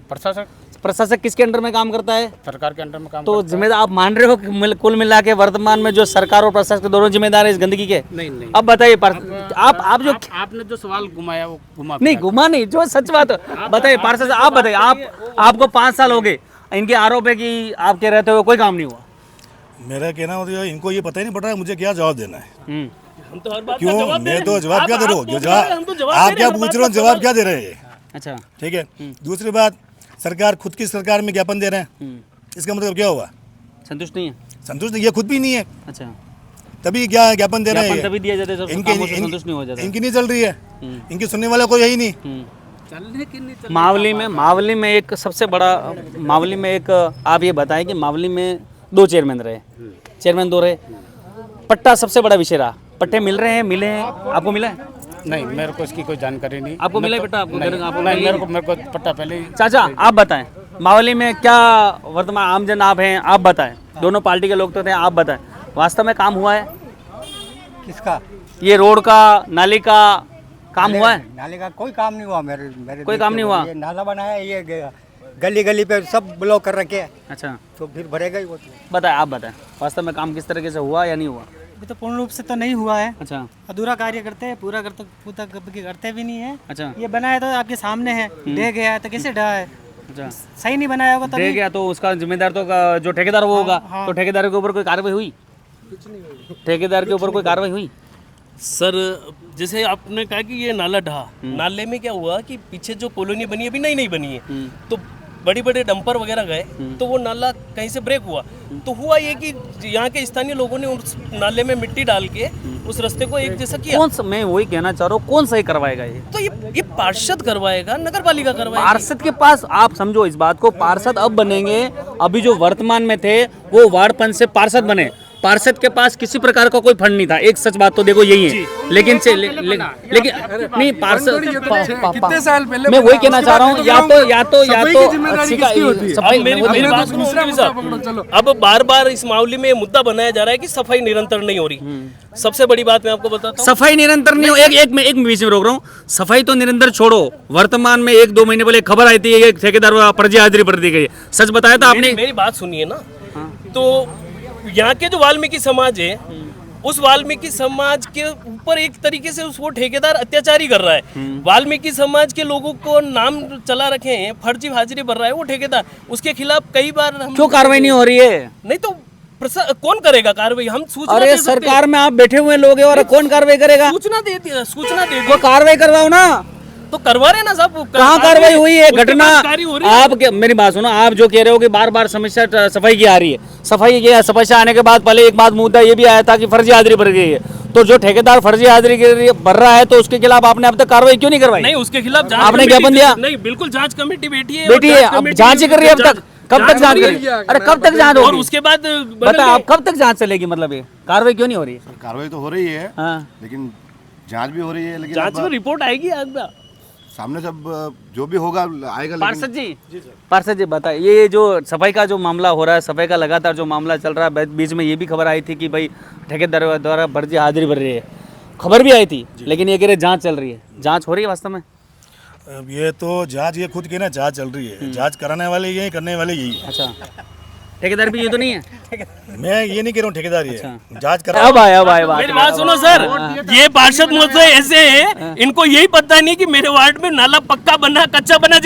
S6: प्रशासक
S4: प्रशासक किसके अंडर में काम करता है?
S6: सरकार के अंडर में काम
S4: तो जिम्मेदार आप मान रहे हो कि कुल मिला के वर्तमान में जो सरकार और प्रशासन दोनों जिम्मेदार है इस गंदगी के?
S6: नहीं।
S4: अब बताइए आप जो
S6: आपने जो सवाल घुमाया वो घुमा
S4: नहीं घुमा नहीं, जो सच बात है बताइए। पार्षद आप बताइए, आपको 5 साल हो गए, इनके आरोप है कि आपके रहते हुए कोई काम नहीं हुआ।
S3: मेरा कहना मतलब इनको ये पता ही नहीं पड़ रहा है मुझे क्या जवाब देना है।
S5: हम तो हर बात का
S3: क्यों
S5: जवाब दे
S3: मैं
S5: रहे
S3: तो
S5: हैं।
S3: जवाब क्या दे रहा हूँ?
S5: आप
S3: जो
S5: पूछ रहे हैं, हम तो
S3: जवाब
S5: जवाब
S3: आप
S5: दे
S3: क्या
S5: रहे हैं,
S3: पूछ रहे हो, जवाब क्या दे रहे हैं?
S4: अच्छा,
S3: ठीक है। दूसरी बात, सरकार खुद की सरकार में ज्ञापन दे रहे हैं, इसका मतलब क्या हुआ?
S4: संतुष्ट नहीं है?
S3: संतुष्ट नहीं, ये खुद भी नहीं है,
S4: अच्छा,
S3: तभी क्या ज्ञापन दे रहे
S4: ज्ञापन
S3: हैं?
S4: तभी दिया जाता है जब कामों से संतुष्ट नहीं हो जाता।
S3: इनकी नहीं चल रही है, इनकी सुनने वाला कोई है ही नहीं।
S4: मावली में एक सबसे बड़ा, मावली में एक आप ये बताएं कि मावली में 2 चेयरमैन रहे, चेयरमैन 2 रहे, पट्टा सबसे बड़ा विषय रहा। पट्टे मिल रहे हैं, मिले हैं, आपको मिला है?
S6: नहीं, मेरे को इसकी कोई जानकारी नहीं।
S4: आपको मिला है पट्टा? आपको
S6: नहीं,
S4: आपको
S6: नहीं,
S4: मिला?
S6: मेरे को पट्टा पहले ही।
S4: चाचा आप बताएं, मावली में क्या वर्तमान आमजन आप हैं, आप बताएं, दोनों पार्टी के लोग तो थे, आप बताएं वास्तव में काम हुआ है?
S9: किसका?
S4: ये रोड का, नाली का काम हुआ है?
S9: नाले का कोई काम नहीं हुआ मेरे
S4: कोई काम नहीं हुआ?
S9: ये नाला बनाया, ये गली गली पे सब ब्लॉक कर रखे हैं,
S4: अच्छा,
S9: तो फिर भरेगा ही वो तो।
S4: बताएं, आप बताएं वास्तव में काम किस तरीके से हुआ या नहीं हुआ?
S10: अभी तो पूर्ण रूप से तो नहीं हुआ है,
S4: अच्छा,
S10: अधूरा कार्य करते हैं, पूरा करते भी नहीं है।
S4: अच्छा,
S10: ये बनाया तो आपके सामने है, ढह गया है तो कैसे ढहा है?
S4: अच्छा,
S10: सही नहीं बनाया होगा
S4: दे
S10: तभी।
S4: गया तो उसका जिम्मेदार तो जो ठेकेदार वो होगा। तो ठेकेदार के ऊपर कोई कार्रवाई हुई? ठेकेदार के ऊपर कोई कार्रवाई हुई?
S5: सर जैसे आपने कहा कि ये नाला ढहा, नाले में क्या हुआ कि पीछे जो कॉलोनी बनी है अभी नई बनी है, तो बड़े बड़े डंपर वगैरह गए, तो वो नाला कहीं से ब्रेक हुआ। तो हुआ ये कि यहाँ के स्थानीय लोगों ने उस नाले में मिट्टी डाल के उस रास्ते को एक जैसा किया।
S4: कौन सा, मैं वही कहना चाह रहा हूँ, कौन सही करवाएगा ये?
S5: तो ये पार्षद करवाएगा, नगर पालिका करवाएगा।
S4: पार्षद के पास, आप समझो इस बात को, पार्षद अब बनेंगे, अभी जो वर्तमान में थे वो वार्ड पंच से पार्षद बने। पार्षद के पास किसी प्रकार का कोई फंड नहीं था, एक सच बात तो देखो यही है। लेकिन नहीं पार्षद,
S8: कितने साल पहले
S4: मैं वही कहना चाह रहा हूँ, या तो
S5: मेरी बात सुनो उनकी भी साहब। अब बार बार इस मामले में मुद्दा बनाया जा रहा है कि सफाई निरंतर नहीं हो रही। सबसे बड़ी बात मैं आपको बताता हूँ,
S4: सफाई निरंतर नहीं हो। एक बीच में रोक रहा हूँ, सफाई तो निरंतर छोड़ो, वर्तमान में 1-2 महीने पहले खबर आई थी ठेकेदार फर्जी हाजिरी पर दी गई, सच बताया था आपने?
S5: मेरी बात सुनिए ना। तो यहाँ के जो वाल्मीकि समाज है, उस वाल्मीकि समाज के ऊपर एक तरीके से वो ठेकेदार अत्याचारी कर रहा है। वाल्मीकि समाज के लोगों को नाम चला रखे हैं, फर्जी हाजिरी भर रहा है वो ठेकेदार, उसके खिलाफ कई बार हम
S4: क्यों कार्रवाई नहीं हो रही है?
S5: नहीं तो कौन करेगा कार्रवाई? हम सूचना
S4: अरे
S5: दे सकते हैं।
S4: सरकार में आप बैठे हुए लोग हैं और कौन कार्रवाई करेगा?
S5: सूचना देती है, सूचना दे
S4: वो कार्रवाई करवाओ ना।
S5: तो करवा रहे ना साहब।
S4: कहाँ कार्रवाई हुई है?
S5: उसके
S4: घटना
S5: बाद कार्य हो रही है।
S4: आप मेरी बात सुनो, आप जो कह रहे हो कि बार बार समस्या सफाई की आ रही है, सफाई की समस्या आने के बाद पहले एक बात मुद्दा ये भी आया था कि फर्जी हाजिरी भर गई है, तो जो ठेकेदार फर्जी हाजिरी भर रहा है तो उसके खिलाफ आपने अब तक कार्रवाई क्यों नहीं करवाई?
S5: नहीं, उसके खिलाफ जांच
S4: आपने
S5: कमेटी-
S4: ज्ञापन दिया?
S5: नहीं, बिल्कुल जांच कमेटी बैठी है।
S4: बेटी है, अब जांच ही कर रही है अब तक। कब तक जांच करेगी? अरे कब तक जांच
S5: और
S4: होगी?
S5: उसके बाद
S4: बता, अब कब तक जांच चलेगी? मतलब ये कार्रवाई क्यों नहीं हो रही है?
S11: कार्रवाई तो हो रही है,
S4: हाँ,
S11: लेकिन जांच भी हो रही है, लेकिन
S5: जांच में रिपोर्ट आएगी आज।
S11: सामने सब जो भी होगा आएगा।
S4: पार्षद जी बताइए, ये जो सफाई का जो मामला हो रहा है, सफाई का लगातार जो मामला चल रहा है, बीच में ये भी खबर आई थी कि भाई ठेकेदार द्वारा फर्जी हाजिरी भर रही है, खबर भी आई थी, लेकिन ये कह रहे जांच चल रही है। जांच हो रही है वास्तव में?
S3: अब ये तो जांच, ये खुद के ना जांच चल रही है, जांच कराने वाले यही, करने वाले यही है।
S4: अच्छा, ठेकेदार भी ये तो नहीं है?
S3: मैं ये नहीं कह रहा हूँ ठेकेदार ये जांच करा।
S4: अब आया
S5: मेरी बात सुनो सर, ये पार्षद मुझसे ऐसे है, इनको यही पता नहीं कि मेरे वार्ड में नाला पक्का बना कच्चा बना,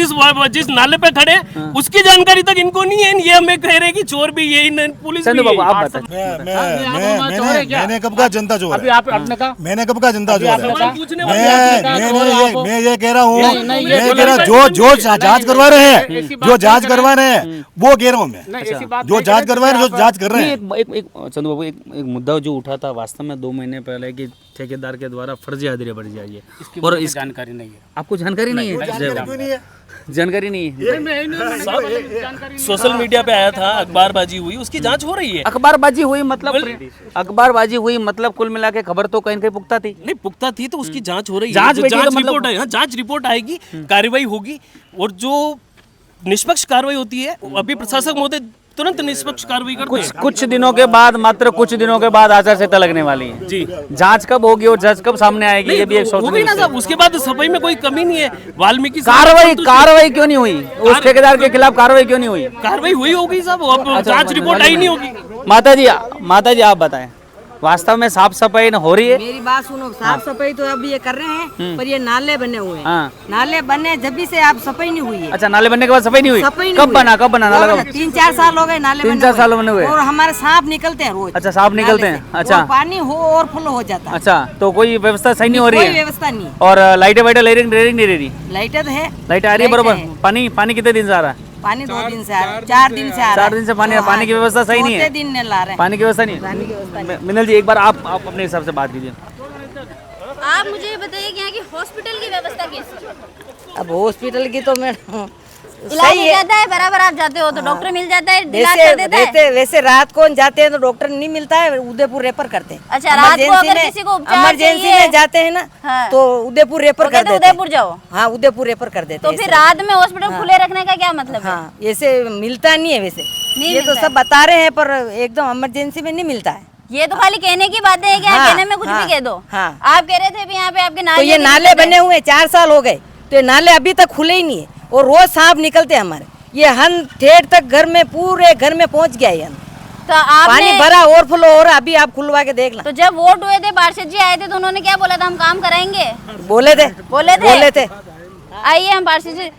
S5: जिस नाले पे खड़े उसकी जानकारी तक इनको नहीं है। ये हमें कह रहे कि चोर भी यही, पुलिस भी
S4: बाबू आप
S5: यही।
S4: बताइए।
S3: मैंने कब कहा जनता चोर
S6: अभी
S3: है?
S6: आपने कहा,
S3: मैंने कब कहा जनता चोर है?
S5: पूछने वाले
S3: मैं ये कह रहा हूँ, मैं कह रहा हूँ जो जांच करवा रहे हैं, जो जांच करवा रहे हैं वो कह रहा हूँ मैं, जो जांच करवा रहे हैं, जो जांच कर रहे हैं।
S4: एक चंदू बाबू, एक मुद्दा जो उठा था वास्तव में 2 महीने पहले कि ठेकेदार के द्वारा फर्जी हाजिरी बढ़ जाएगी, और इस
S6: जानकारी नहीं है।
S4: आपको जानकारी नहीं है? जानकारी नहीं है।
S5: सोशल मीडिया पे आया था, अखबारबाजी हुई, उसकी जांच हो रही है।
S4: अखबारबाजी हुई मतलब कुल मिला के खबर तो कहीं न कहीं पुख्ता थी।
S5: नहीं, पुख्ता थी तो उसकी जांच हो रही है।
S4: जांच
S5: जो
S4: बेटी तो
S5: जांच
S4: मतलब-
S5: रिपोर्ट है, जांच रिपोर्ट आएगी, कार्रवाई होगी, और जो निष्पक्ष कार्रवाई होती है अभी प्रशासक महोदय तुरंत निष्पक्ष कार्रवाई करते हैं।
S4: कुछ दिनों के बाद, मात्र कुछ दिनों के बाद आचार संहिता लगने वाली है
S5: जी।
S4: जांच कब होगी और जज कब सामने आएगी, ये भी एक सोचने
S5: होगी ना साहब। उसके बाद सफाई में कोई कमी नहीं है। वाल्मीकि
S4: कार्रवाई क्यों नहीं हुई? उस ठेकेदार के खिलाफ कार्रवाई क्यों नहीं हुई?
S5: कार्रवाई हुई होगी साहब, अब जांच रिपोर्ट आई नहीं होगी।
S4: माता जी आप बताएं, वास्तव में साफ सफाई हो रही है?
S7: मेरी बात सुनो, साफ सफाई तो अब ये कर रहे हैं, पर ये नाले बने हुए हैं।
S4: हाँ।
S7: नाले बने जब भी से आप सफाई नहीं हुई है।
S4: अच्छा, नाले बनने के बाद सफाई नहीं हुई?
S7: सफाई नहीं
S4: कब
S7: हुई।
S4: बना नाला?
S7: 3-4 साल हो गए नाले
S4: 3-4 साल बने हुए।
S7: और हमारे सांप निकलते हैं रोज।
S4: अच्छा, सांप निकलते हैं।
S7: नाले से।
S4: अच्छा।
S7: और पानी हो और फुल हो जाता है।
S4: अच्छा, तो कोई व्यवस्था सही नहीं हो रही
S7: कोई
S4: है?
S7: व्यवस्था नहीं।
S4: और लाइटें वाइटें ले रही नहीं रही?
S7: लाइटें तो है,
S4: लाइट आ रही है बरोबर? पानी कितने दिन से आ रहा है?
S7: पानी 2 दिन से आ रहा है, 4 दिन से आ रहा है।
S4: 4 दिन से पानी की व्यवस्था सही नहीं है?
S7: 4 दिन ने ला रहे हैं।
S4: पानी की व्यवस्था नहीं
S7: पानी की व्यवस्था
S4: है? मिनल जी, एक बार आप अपने हिसाब से बात कीजिए।
S2: आप मुझे ये बताइए कि यहाँ की हॉस्पिटल की व्यवस्था कैसी है?
S7: अब हॉस्पिटल की तो मैडम
S2: इलाज
S7: सही
S2: हो
S7: है।
S2: जाता है, बराबर आप जाते हो तो डॉक्टर मिल जाता है, इलाज कर देता है।
S7: वैसे रात को जाते हैं तो डॉक्टर नहीं मिलता है, उदयपुर रेफर करते हैं।
S2: अच्छा, रात को अगर किसी को उपचार
S7: इमरजेंसी
S2: चाहिए-
S7: में जाते हैं ना,
S2: हाँ।
S7: तो उदयपुर रेफर
S2: तो
S7: कर
S2: कहते
S7: देते हैं।
S2: उदयपुर जाओ।
S7: हाँ, उदयपुर रेफर कर देते
S2: तो
S7: हैं।
S2: फिर रात में हॉस्पिटल खुले रखने का क्या मतलब है?
S7: हाँ, ऐसे मिलता नहीं है वैसे।
S2: नहीं
S7: ये तो
S2: मिलता
S7: सब बता रहे हैं, पर एकदम इमरजेंसी में नहीं मिलता है।
S2: ये तो खाली कहने की बातें हैं, क्या
S7: हाँ,
S2: कहने में कुछ
S7: हाँ,
S2: भी कह दो।
S7: हाँ।
S2: आप कह रहे थे भी यहाँ पे आपके
S7: तो
S2: नाले
S7: ये नाले बने हुए 4 साल हो गए, तो ये नाले अभी तक खुले ही नहीं है, और रोज सांप निकलते हैं हमारे। ये हन ठेठ तक घर में, पूरे घर में पहुंच गया है।
S2: तो आपने
S7: पानी भरा ओवरफ्लो हो रहा, अभी आप खुलवा के देख लें।
S2: तो जब वोट हुए थे, पार्षद जी आए थे, तो उन्होंने क्या बोला था? हम काम कराएंगे।
S7: बोले थे।
S2: आइए हम पार्षद जी,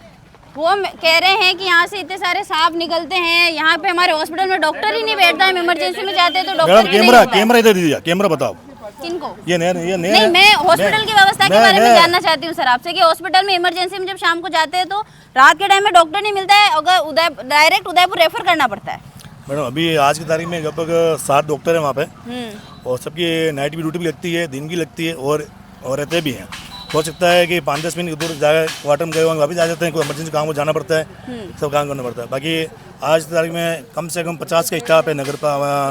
S2: वो कह रहे हैं कि यहाँ से इतने सारे सांप निकलते हैं, यहाँ पे हमारे हॉस्पिटल में डॉक्टर ही नहीं बैठता है, इमरजेंसी में जाते हैं तो डॉक्टर ही नहीं मिलता है।
S3: कैमरा इधर दीजिए, कैमरा बताओ।
S2: किनको?
S3: ये
S2: नहीं, मैं हॉस्पिटल की व्यवस्था के बारे में जानना चाहती हूँ सर आपसे, कि हॉस्पिटल में इमरजेंसी में जब शाम को जाते हैं तो रात के टाइम में डॉक्टर नहीं मिलता है, अगर डायरेक्ट उदयपुर रेफर करना पड़ता है।
S3: मैडम, अभी आज की तारीख में लगभग 7 डॉक्टर हैं वहाँ पे, और सबकी नाइट भी ड्यूटी भी लगती है, दिन भी लगती है, और रहते भी हैं। हो सकता है कि 5-10 मिनट दूर जाकर क्वार्टर में गए होंगे, वापस आ जाते हैं, कोई इमरजेंसी काम को जाना पड़ता है, सब काम करना पड़ता है। बाकी आज की तारीख में कम से कम 50 का स्टाफ है नगर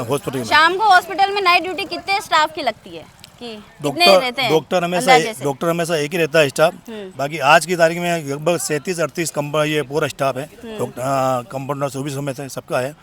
S3: हॉस्पिटल में।
S2: शाम को हॉस्पिटल में नाइट ड्यूटी कितने स्टाफ की लगती है? कि कितने रहते हैं?
S3: डॉक्टर हमेशा एक ही रहता है स्टाफ। बाकी आज की तारीख में लगभग 37-38 ये पूरा स्टाफ है। कंपाउंडर 24 में से सबका है,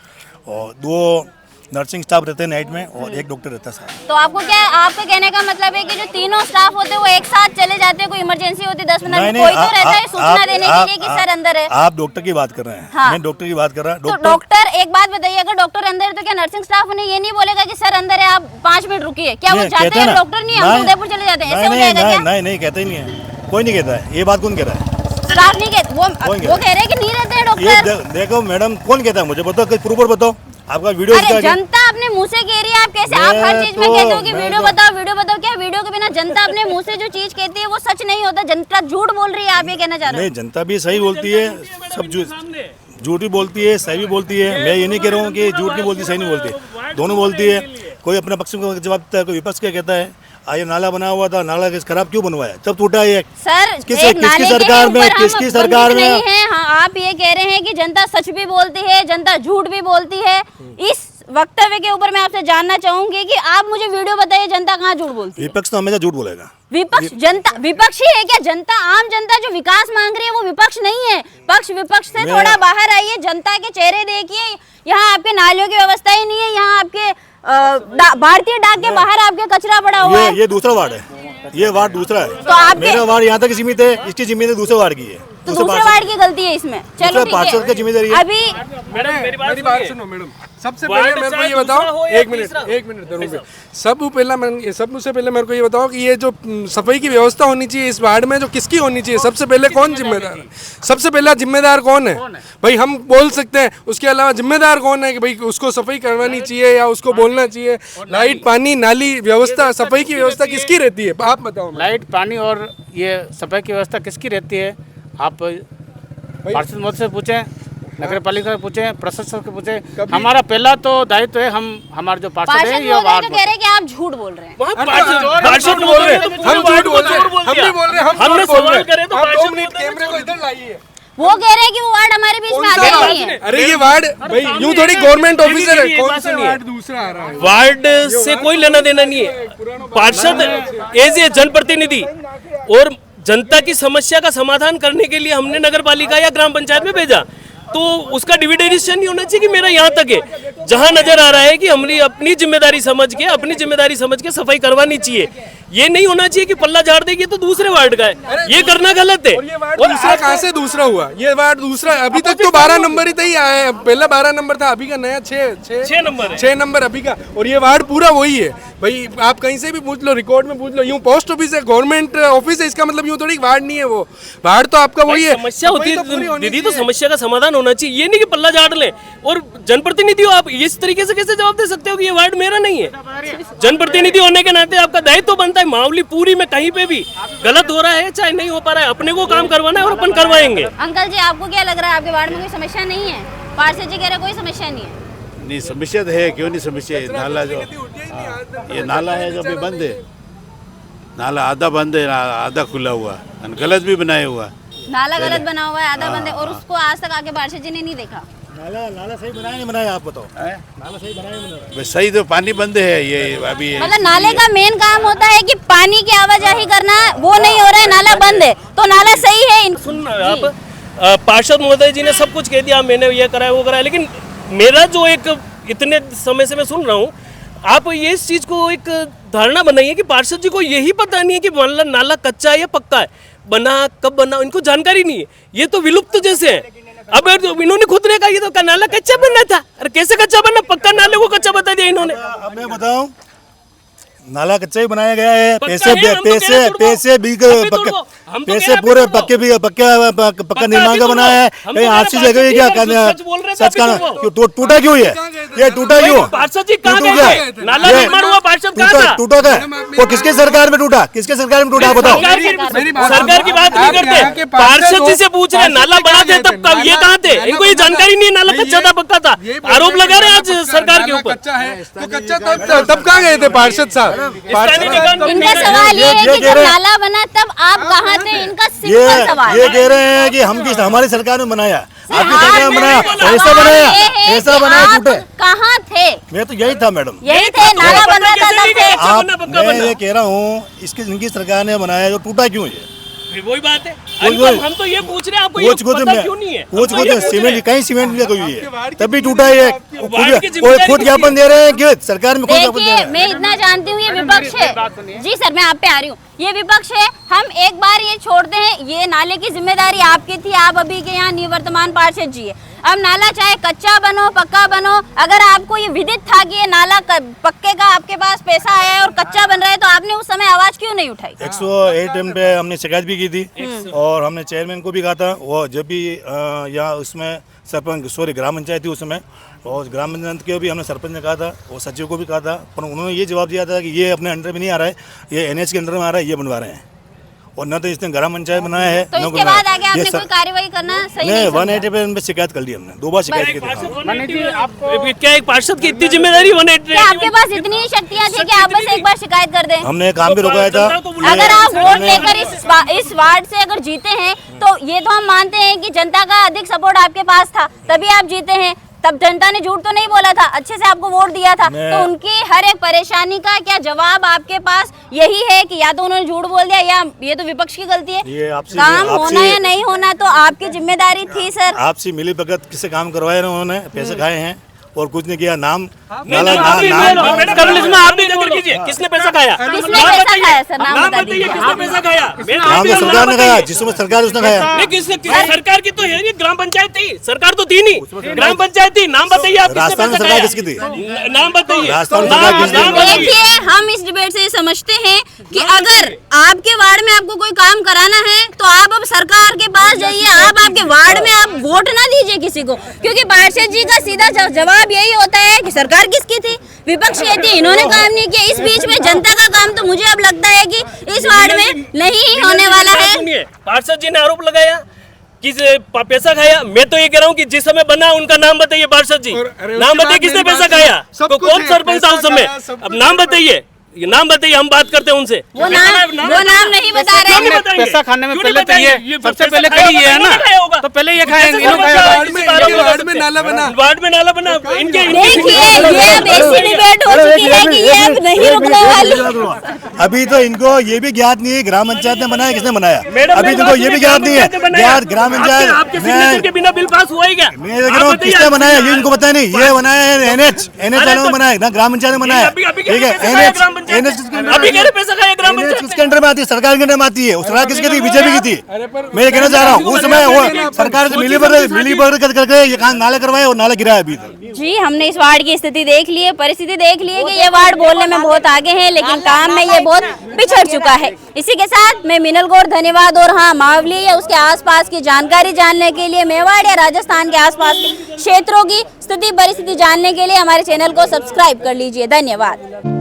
S3: और 2 नर्सिंग स्टाफ रहते हैं नाइट में, और 1 डॉक्टर रहता है साहब।
S2: तो आपको क्या, आपका कहने का मतलब है कि जो तीनों स्टाफ होते हैं वो एक साथ चले जाते हैं, कोई इमरजेंसी होती है 10-15 मिनट, कोई तो रहता है सूचना देने के लिए कि सर अंदर है।
S3: आप डॉक्टर की बात कर रहे हैं।
S2: हाँ।
S3: मैं डॉक्टर की बात कर रहा हूँ।
S2: तो डॉक्टर, एक बात बताइए, अगर डॉक्टर अंदर है तो क्या नर्सिंग स्टाफ उन्हें ये नहीं बोलेगा कि सर अंदर है, आप 5 मिनट रुकिए? क्या वो जाते हैं डॉक्टर नहीं, हम उदयपुर चले जाते हैं, ऐसे हो जाएगा क्या?
S3: नहीं, कहते ही नहीं है, कोई नहीं कहता है। ये बात कौन कह रहा है?
S2: स्टाफ नहीं कहते, वो कह रहे हैं कि नहीं रहते हैं डॉक्टर।
S3: देखो मैडम, कौन कहता है? मुझे बताओ, कोई प्रूफ बताओ। आपका वीडियो
S2: अरे जनता अपने मुंह से कह रही है, आप कैसे आप हर चीज में कहते हो कि वीडियो बताओ क्या वीडियो के बिना जनता अपने मुंह से जो चीज कहती है वो सच नहीं होता, जनता झूठ बोल रही है, आप ये कहना चाह रहे हो?
S3: नहीं, जनता भी सही बोलती है, सब झूठ भी बोलती है, सही भी बोलती है। मैं ये नहीं कह रहा हूँ कि झूठ नहीं बोलती, सही नहीं बोलती, दोनों बोलती है। कोई अपना पक्ष को जवाब देता है, कोई विपक्ष क्या कहता है। ये नाला बना हुआ था, नाला खराब क्यों बनवाया, तब टूटा है।
S2: सर
S3: किसकी सरकार में, किसकी सरकार में
S2: नहीं है। हाँ, आप ये कह रहे हैं कि जनता सच भी बोलती है, जनता झूठ भी बोलती है। इस वक्तव्य के ऊपर मैं आपसे जानना चाहूंगी कि आप मुझे वीडियो बताइए, जनता कहाँ झूठ बोलती है?
S3: विपक्ष तो हमेशा झूठ बोलेगा।
S2: विपक्ष जनता विपक्ष ही है क्या? जनता आम जनता जो विकास मांग रही है वो विपक्ष नहीं है। पक्ष विपक्ष से थोड़ा बाहर आइए, जनता के चेहरे देखिए। यहाँ आपके नालियों की व्यवस्था ही नहीं है, यहाँ आपके भारतीय डाक के बाहर आपके कचरा पड़ा हुआ है।
S3: ये दूसरा वार्ड है, ये वार्ड दूसरा है।
S2: तो आपके
S3: मेरा वार्ड यहाँ तक सीमित है, इसकी जिम्मेदारी दूसरे वार्ड की है।
S2: तो दूसरे वार्ड की गलती है इसमें। चलो ठीक है,
S3: जिम्मेदारी
S2: अभी
S8: मैडम मेरी बात सुनो मैडम। सबसे पहले मेरे को ये बताओ, एक मिनट रुको। सबसे पहले मेरे को ये बताओ कि ये जो सफाई की व्यवस्था होनी चाहिए इस वार्ड में, जो किसकी होनी चाहिए, सबसे पहले कौन जिम्मेदार है? सबसे पहला जिम्मेदार कौन है भाई? हम बोल सकते हैं, उसके अलावा जिम्मेदार कौन है कि भाई उसको सफाई करवानी चाहिए या उसको बोलना चाहिए? लाइट, पानी, नाली व्यवस्था, सफाई की व्यवस्था किसकी रहती है, आप बताओ।
S6: लाइट, पानी और ये सफाई की व्यवस्था किसकी रहती है? आप पार्षद महोदय से पूछें, नगर पालिका से पूछें, प्रशासन से पूछें। हमारा पहला तो दायित्व है, हम हमारे जो पार्षद है ये वार्ड
S2: कह रहे हैं कि आप झूठ बोल रहे हैं।
S8: पार्षद बोल रहे हैं, हम झूठ बोल रहे हैं, हम नहीं बोल रहे, हमने सवाल करे तो 2 मिनट कैमरे को इधर लाइए।
S2: वो कह रहे हैं कि वो वार्ड हमारे बीच में आता नहीं है।
S8: अरे ये वार्ड भाई यूं थोड़ी गवर्नमेंट ऑफिसर है, कौन सा वार्ड दूसरा आ रहा है?
S5: वार्ड से कोई लेना देना नहीं है। पार्षद एज ए जनप्रतिनिधि और जनता की समस्या का समाधान करने के लिए हमने नगर पालिका या ग्राम पंचायत में भेजा, तो उसका डिविडेशन नहीं होना चाहिए कि मेरा यहाँ तक है। जहाँ नजर आ रहा है कि हमने अपनी जिम्मेदारी समझ के सफाई करवानी चाहिए। ये नहीं होना चाहिए कि पल्ला झाड़ देगी तो दूसरे वार्ड का है, ये करना गलत है।
S8: और दूसरा कहाँ से दूसरा हुआ? ये वार्ड दूसरा अभी तक तो 12 नंबर ही तक आया है। पहला 12 नंबर था, अभी का नया 6 नंबर अभी का। और ये वार्ड पूरा वही है भाई, आप कहीं से भी पूछ लो, रिकॉर्ड में पूछ लो। यूं पोस्ट ऑफिस है, गवर्नमेंट ऑफिस है, इसका मतलब यूं थोड़ी वार्ड नहीं है। वो वार्ड तो आपका वही है।
S5: समस्या होती है दीदी, तो समस्या का समाधान होना चाहिए, ये नहीं कि पल्ला झाड़ ले। और जनप्रतिनिधि हो आप, इस तरीके से कैसे जवाब दे सकते हो कि ये वार्ड मेरा नहीं है? जनप्रतिनिधि होने के नाते आपका दायित्व बनता है, मावली पूरी में कहीं पे भी गलत हो रहा है चाहे नहीं हो पा रहा है, अपने को काम करवाना है और अपन करवाएंगे।
S2: अंकल जी, आपको क्या लग रहा है, आपके वार्ड में कोई समस्या नहीं है? पार्षद जी कह रहे कोई समस्या नहीं है।
S12: नहीं, समस्या तो है, क्यों नहीं समस्या है? नाला जो ये नाला है जो अभी बंद है, नाला आधा बंद है, आधा खुला हुआ, गलत भी बनाया हुआ।
S2: नाला गलत बना हुआ है, आधा बंद है, और उसको आज तक आके पार्षद जी ने नहीं देखा।
S3: नाला सही बनाया नहीं बनाया, आप बताओ। नाला सही बनाया नहीं बनाया?
S12: सही तो पानी बंद है ये अभी।
S2: मतलब नाले का मेन काम होता है कि पानी की आवाजाही करना, वो नहीं हो रहा है, नाला बंद है, तो नाला सही है।
S5: सुन आप, पार्षद महोदय जी ने सब कुछ कह दिया, मैंने ये कराया वो कराया, लेकिन मेरा जो एक इतने समय से मैं सुन रहा हूँ, आप ये इस चीज को एक धारणा बनाइए कि पार्षद जी को यही पता नहीं है कि नाला कच्चा है या पक्का है, बना कब बना, इनको जानकारी नहीं है। ये तो विलुप्त जैसे है। अब इन्होंने खुद ने कहा ये तो नाला कच्चा बनना था, अरे कैसे कच्चा बनना? पक्का नाले को कच्चा बता दिया इन्होंने।
S3: अब मैं बताऊं, नाला कच्चा ही बनाया गया है, पैसे पूरे पक्का निर्माण का बनाया है। कहीं आरसी लगी हुई क्या? सच का टूटा क्यों है? ये टूटा क्यों?
S5: पार्षद जी कहाँ गए? नाला निर्माण हुआ, पार्षद कहाँ था?
S3: टूटा था वो किसके सरकार में टूटा? किसके सरकार में टूटा बताओ?
S5: सरकार की बात नहीं करते, पार्षद जी से पूछ रहे नाला बना थे तब कब, ये कहाँ थे? इनको ये जानकारी नहीं, नाला कच्चा था पक्का था, आरोप लगा रहे आज सरकार के ऊपर।
S8: तब कहाँ गए थे पार्षद साहब?
S2: इनका सवाल ये है कि जब नाला बना तब आप कहाँ थे? इनका सिंपल सवाल।
S3: ये कह रहे हैं कि हम हमारी सरकार ने बनाया, आपकी सरकार ने बनाया, ऐसा बनाया, टूटे।
S2: कहाँ थे?
S3: मैं तो यही था मैडम,
S2: यही थे, नाला बन रहा था तब थे।
S3: मैं ये कह रहा हूँ, इनकी सरकार ने बनाया, जो टूटा क्यों है?
S5: वही बात है, हम तो ये पूछ रहे हैं, आपको ये पता क्यों नहीं है?
S3: सीमेंट कहीं सीमेंट लगी हुई है, तब भी टूटा है। खुद ज्ञापन दे रहे हैं कि सरकार में खुद ज्ञापन दे रहे हैं।
S2: मैं इतना जानती हूँ ये विपक्ष है। जी सर, मैं आप पे आ रही हूँ। ये विपक्ष है, हम एक बार ये छोड़ते हैं, ये नाले की जिम्मेदारी आपकी थी, आप अभी के यहाँ निवर्तमान पार्षद जी है। अब नाला चाहे कच्चा बनो पक्का बनो, अगर आपको ये विदित था कि ये नाला पक्के का आपके पास पैसा आया है और कच्चा बन रहा है, तो आपने उस समय आवाज क्यों नहीं उठाई?
S3: 108 पे हमने शिकायत भी की थी और हमने चेयरमैन को भी कहा था। वो जब भी यहाँ उसमें सरपंच सॉरी ग्राम पंचायत थी उस समय, और ग्राम पंचायत के भी हमने सरपंच ने कहा था और सचिव को भी कहा था, पर उन्होंने ये जवाब दिया था कि ये अपने अंडर में नहीं आ रहा है, ये NH के अंडर में आ रहा है, ये बनवा रहे हैं। और न तो इसने ग्राम पंचायत बनाया है,
S2: तो इसके बाद आगे आपने कोई कार्रवाई करना सही नहीं समझा?
S3: 180 पे इन पे शिकायत कर ली हमने, 2 बार शिकायत की थी।
S5: क्या एक पार्षद की इतनी जिम्मेदारी 180?
S2: क्या आपके पास इतनी शक्तियाँ थी कि आप बस एक बार शिकायत कर दें?
S3: हमने काम भी रुकाया था।
S2: अगर आप वोट लेकर इस वार्ड से अगर जीते हैं तो ये तो हम मानते हैं कि जनता का अधिक सपोर्ट आपके पास था, तभी आप जीते हैं। तब जनता ने झूठ तो नहीं बोला था, अच्छे से आपको वोट दिया था। तो उनकी हर एक परेशानी का क्या जवाब आपके पास यही है कि या तो उन्होंने झूठ बोल दिया या ये तो विपक्ष की गलती है? काम होना या नहीं होना तो आपकी जिम्मेदारी थी सर।
S3: आपसे मिली भगत किससे काम करवाए उन्होंने, पैसे खाए हैं और कुछ नहीं किया। नाम
S5: किसने पैसा खाया?
S2: किसने पैसा खाया सर? नाम बताइए
S5: किसने पैसा खाया?
S3: नाम तो सरकार ने खाया, जिसमें सरकार उसने खाया।
S5: सरकार की तो है नहीं, ग्राम पंचायत थी, सरकार तो थी नहीं, ग्राम पंचायत थी। नाम बताइए आप,
S3: राजस्थान सरकार किसकी थी?
S5: नाम बताइए।
S2: देखिए, हम इस डिबेट से समझते हैं कि अगर आपके वार्ड में आपको कोई काम कराना है तो आप अब सरकार के पास जाइए, आप आपके वार्ड में आप वोट ना दीजिए किसी को, क्योंकि पार्षद जी का सीधा जवाब यही होता है कि सरकार किसकी थी, विपक्ष की थी, इन्होंने काम नहीं किया। इस बीच में जनता का काम तो मुझे अब लगता है कि इस वार्ड में नहीं होने वाला है।
S5: पार्षद जी ने आरोप लगाया कि पैसा खाया। मैं तो ये कह रहा हूँ कि जिस समय बना उनका नाम बताइए पार्षद जी, नाम बताइए किसने पैसा खाया, तो कौन सरपंच था उस समय, अब नाम बताइए, ये नाम बताइए, हम बात करते हैं उनसे।
S2: वो नाम नहीं बता रहे हैं।
S6: पैसा खाने में पहले तो ये सबसे पहले कही ये है ना, तो पहले ये खाएंगे।
S8: वार्ड में नाला बना,
S5: वार्ड में नाला बना। इनके
S2: देखिए, ये अब ऐसी डिबेट हो चुकी है कि ये अब नहीं रुकने वाली।
S3: अभी तो इनको ये भी ज्ञात नहीं है ग्राम पंचायत ने बनाया किसने बनाया, अभी इनको ये भी ज्ञात नहीं है। ग्राम पंचायत
S5: के बिना बिल पास हुआ ही क्या?
S3: मैं देख रहा हूँ किसने बनाया ये इनको पता नहीं। ये बनाया है NH वालों ने बनाया ना, ग्राम पंचायत ने बनाया, ठीक है।
S5: अभी कह रहे पैसा खाया ग्राम पंचायत
S3: किसके अंडर में आती है? सरकार के अंडर में आती है। उस सरकार किसकी थी? बीजेपी की थी। मैं ये कहना चाह रहा हूँ उस समय वो सरकार से मिली भगत करके ये काम नाले करवाए और नाला गिराया अभी तक।
S2: जी, हमने इस वार्ड की स्थिति देख ली है, परिस्थिति देख ली है कि ये वार्ड बोलने में बहुत आगे है लेकिन काम में ये बहुत पिछड़ चुका है। इसी के साथ मैं मिनल गौर धन्यवाद। और हाँ, मावली या उसके आसपास की जानकारी जानने के लिए, मेवाड़ या राजस्थान के आसपास के क्षेत्रों की स्थिति परिस्थिति जानने के लिए हमारे चैनल को सब्सक्राइब कर लीजिए। धन्यवाद।